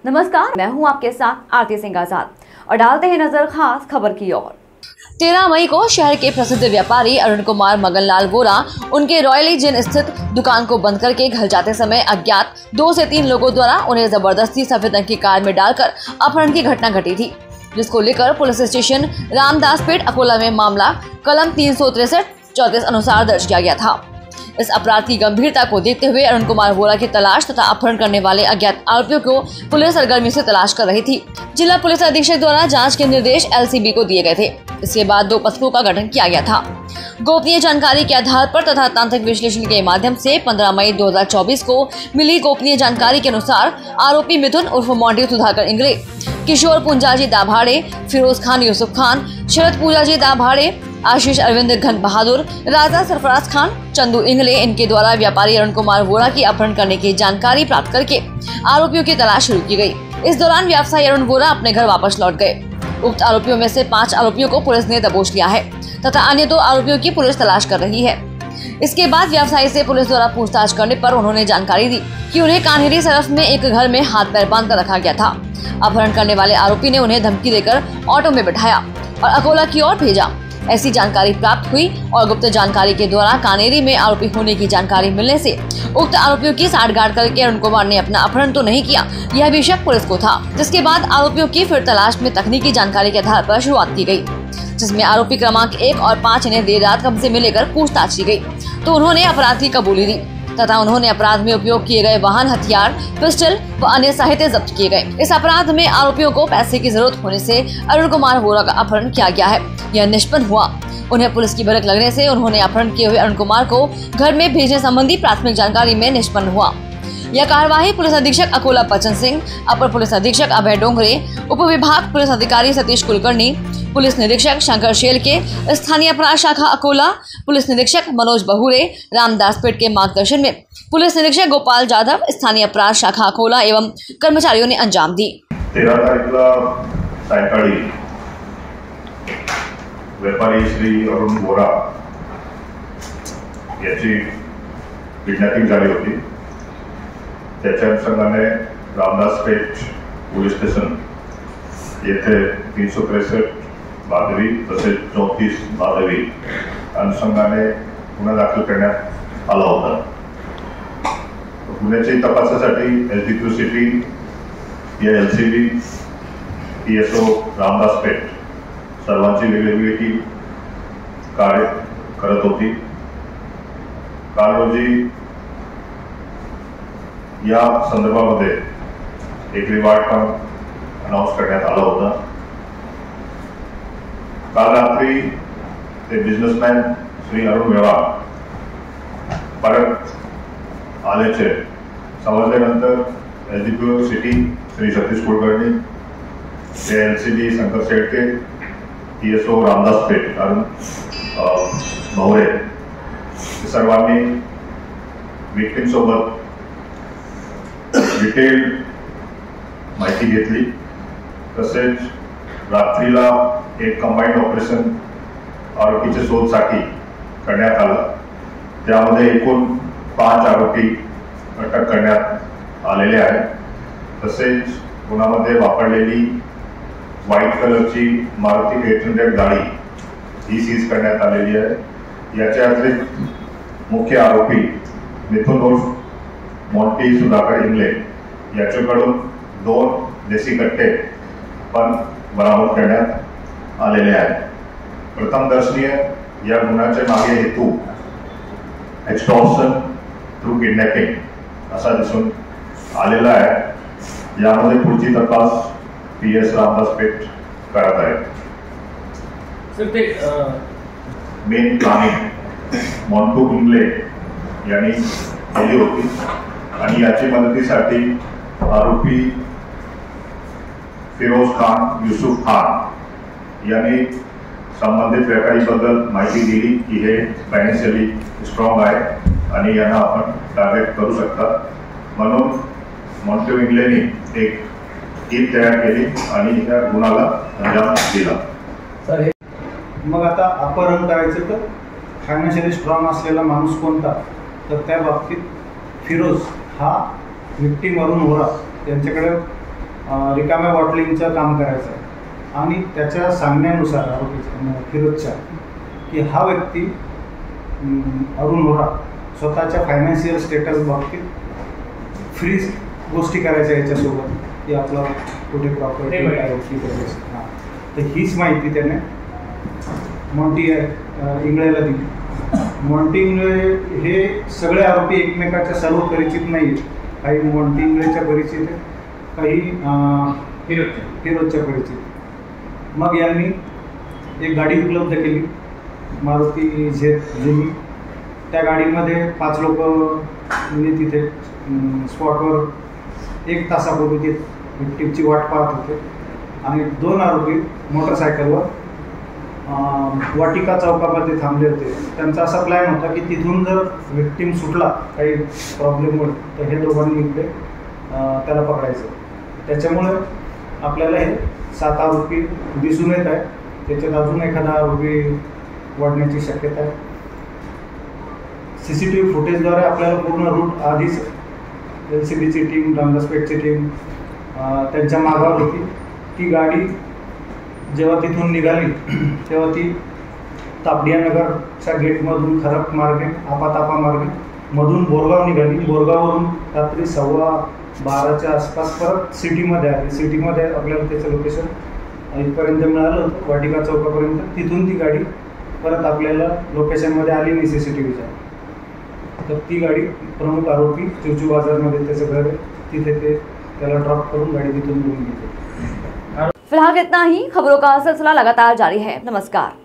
नमस्कार, मैं हूं आपके साथ आरती सिंह आजाद और डालते हैं नजर खास खबर की ओर। 13 मई को शहर के प्रसिद्ध व्यापारी अरुण कुमार मगनलाल वोरा उनके रॉयली जिन स्थित दुकान को बंद करके घर जाते समय अज्ञात 2 से 3 लोगों द्वारा उन्हें जबरदस्ती सफेद रंग की कार में डालकर अपहरण की घटना घटी थी, जिसको लेकर पुलिस स्टेशन रामदासपेट अकोला में मामला कलम 363-34 अनुसार दर्ज किया गया था। इस अपराध की गंभीरता को देखते हुए अरुण कुमार वोरा की तलाश तथा अपहरण करने वाले अज्ञात आरोपियों को पुलिस सरगर्मी से तलाश कर रही थी। जिला पुलिस अधीक्षक द्वारा जांच के निर्देश एलसीबी को दिए गए थे। इसके बाद 2 पथकों का गठन किया गया था। गोपनीय जानकारी के आधार पर तथा तांत्रिक विश्लेषण के माध्यम से 15 मई 2024 को मिली गोपनीय जानकारी के अनुसार आरोपी मिथुन उर्फ मॉन्टी सुधाकर इंगले, किशोर पुंजाजी दाभाड़े, फिरोज खान यूसुफ खान, शरद पूजाजी दाभाड़े, आशीष अरविंद घन बहादुर, राजा सरफराज खान, चंदू इंगले इनके द्वारा व्यापारी अरुण कुमार वोरा की अपहरण करने की जानकारी प्राप्त करके आरोपियों की तलाश शुरू की गई। इस दौरान व्यवसायी अरुण वोरा अपने घर वापस लौट गए। उक्त आरोपियों में से 5 आरोपियों को पुलिस ने दबोच लिया है तथा अन्य 2 आरोपियों की पुलिस तलाश कर रही है। इसके बाद व्यवसायी से पुलिस द्वारा पूछताछ करने पर उन्होंने जानकारी दी कि उन्हें कान्हेरी सरफ में एक घर में हाथ पैर बांध कर रखा गया था। अपहरण करने वाले आरोपी ने उन्हें धमकी देकर ऑटो में बिठाया और अकोला की ओर भेजा। ऐसी जानकारी प्राप्त हुई और गुप्त जानकारी के द्वारा कान्हेरी में आरोपी होने की जानकारी मिलने से उक्त आरोपियों की साठगांठ करके अरुण कुमार ने अपना अपहरण तो नहीं किया, यह भी शक पुलिस को था। जिसके बाद आरोपियों की फिर तलाश में तकनीकी जानकारी के आधार पर शुरुआत की गई, जिसमें आरोपी क्रमांक 1 और 5 इन्हें देर रात कब्जे में लेकर पूछताछ की गई तो उन्होंने अपराध की कबूली दी तथा उन्होंने अपराध में उपयोग किए गए वाहन, हथियार, पिस्टल व अन्य साहित्य जब्त किए गए। इस अपराध में आरोपियों को पैसे की जरूरत होने से अरुण कुमार वोरा का अपहरण किया गया है, यह निष्पन्न हुआ। उन्हें पुलिस की भनक लगने से उन्होंने अपहरण किए हुए अरुण कुमार को घर में भेजने संबंधी प्राथमिक जानकारी में निष्पन्न हुआ। यह कार्यवाही पुलिस अधीक्षक अकोला बच्चन सिंह, अपर पुलिस अधीक्षक अभय डोंगरे, उप विभाग पुलिस अधिकारी सतीश कुलकर्णी, पुलिस निरीक्षक शंकर शेल के स्थानीय अपराध शाखा अकोला, पुलिस निरीक्षक मनोज बहुरे, रामदासपेट के मार्गदर्शन में पुलिस निरीक्षक गोपाल जाधव, स्थानीय अपराध शाखा अकोला एवं कर्मचारियों ने अंजाम दी। 13 तारीखला सायंकाळी व्यापारी श्री अरुण वोरा याची किडनॅपिंग झाली होती। त्याच्या अनुषंगाने रामदासपेठ पोलीस स्टेशन येथे 363 भादवी तसेच 34 भादवी अनुषंगाने गुन्हा दाखल करण्यात आला होता। गुन्ह्याची तपासासाठी एसडीपीओ सिटी या एलसीबी पीएसओ रामदासपेठ सर्वांची वेगवेगळी टीम कार्य करत होती। काल रोजी या संदर्भामध्ये एक रिवार्ड पण अनाउन्स करण्यात आला होता। काल रात्री ते बिझनेसमॅन श्री अरुण वोरा परत आल्याचे समजल्यानंतर SDPO city Shri Satish Kulkarni, LCB Shankar Shelke, PSO Ramdaspeth Arun Bahure सर्वांनी विक्टिम सोबत डिटेल माहिती घेतली। तसेच रात्रीला एक कंबाईंड ऑपरेशन आरोपीच्या शोधसाठी करण्यात आलं। त्यामध्ये एकूण 5 आरोपी अटक करण्यात आलेले आहेत। तसेच गुन्ह्यामध्ये वापरलेली व्हाईट कलरची मारुती 800 गाडी ही सीज करण्यात आलेली आहे। याच्या अतिरिक्त मुख्य आरोपी मिथुन उर्फ मॉन्टी सुधाकर इंगले याच्याकडून 2 देशी कट्टे पण बरामद करण्यात आलेले आहेत। प्रथम दर्शनीय या गुन्ह्याचे मागे हेतू एक्सटॉर्शन थ्रू किडनॅपिंग असा दिसून आलेला आहे। यामध्ये पुढची तपास पीएस रामदासपेठ करत आहे। मेन प्लॅनिंग मॉन्टू इंगले यांनी केली होती आणि याची मदतीसाठी आरोपी फिरोज खान यूसुफ खान यांनी संबंधित व्यापारीबद्दल माहिती दिली की हे फायनान्शियली स्ट्रॉंग आहे आणि यांना आपण टार्गेट करू शकता, म्हणून मॉन्टू इंगलेनी एक टीम तयार केली आणि या गुन्ह्याला अंजाम दिला। सर, मग आता अपहरण करायचं तर फायनान्शियली स्ट्रॉंग असलेला माणूस कोणता, तर त्या बाबतीत फिरोज हा विक्टिम अरुण वोरा यांच्याकडे रिकाम्या बॉटलिंगचं काम करायचं आहे. आणि त्याच्या सांगण्यानुसार आरोपीच्या फिरोजच्या की हा व्यक्ती अरुण वोरा स्वतःच्या फायनान्शियल स्टेटस बाबतीत फ्री गोष्टी करायच्या याच्यासोबत की आपलं कुठे प्रॉपर्टी हां, तर हीच माहिती त्याने मॉन्टी इंगळेला दिली. मॉन्टी इंगळे हे सगळे आरोपी एकमेकाच्या सर्व परिचित नाही आहेत. काही मॉन्टी इंगळेच्या परिचित आहेत, काही फिरोजच्या परिचित. मग यांनी एक गाडी उपलब्ध केली, मारुती जेमी. त्या गाडीमध्ये 5 लोक तिथे स्पॉटवर 1 तासापूर्वी ते विक्टीमची वाट पाहत होते. आणि 2 आरोपी मोटरसायकलवर वाटिका चौकामध्ये थांबले होते. त्यांचा असा प्लॅन होता की तिथून जर विक्टीम सुटला काही प्रॉब्लेममुळे तर हे दोघांनी इकडे त्याला पकडायचं. त्याच्यामुळे आपल्याला हे 7 आरोपी दिसून येत आहे. त्याच्यात अजून एखादा आरोपी वाढण्याची शक्यता आहे. CCTV फुटेजद्वारे आपल्याला पूर्ण रूट आधीच LCBची टीम, डांगरपेठची टीम त्यांच्या मागावर होती. ती गाडी जेव्हा तिथून निघाली तेव्हा ती तापडियानगरच्या गेटमधून खरप मार्गे आपातापा मार्गे मधून बोरगाव निघाली. बोरगाववरून रात्री 12:15च्या आसपास परत सिटीमध्ये आली. सिटीमध्ये आपल्याला त्याचं लोकेशन इथपर्यंत मिळालं होतं, वाटिका चौकापर्यंत. तिथून ती गाडी परत आपल्याला लोकेशनमध्ये आली नाही CCTVच्या. तर ती गाडी प्रमुख आरोपी चिवचू बाजारमध्ये त्याचं घर आहे, तिथे ते त्याला ड्रॉप करून गाड़ी तिथून घेऊन गेली. फिलहाल इतना ही। खबरों का सिलसिला लगातार जारी है। नमस्कार।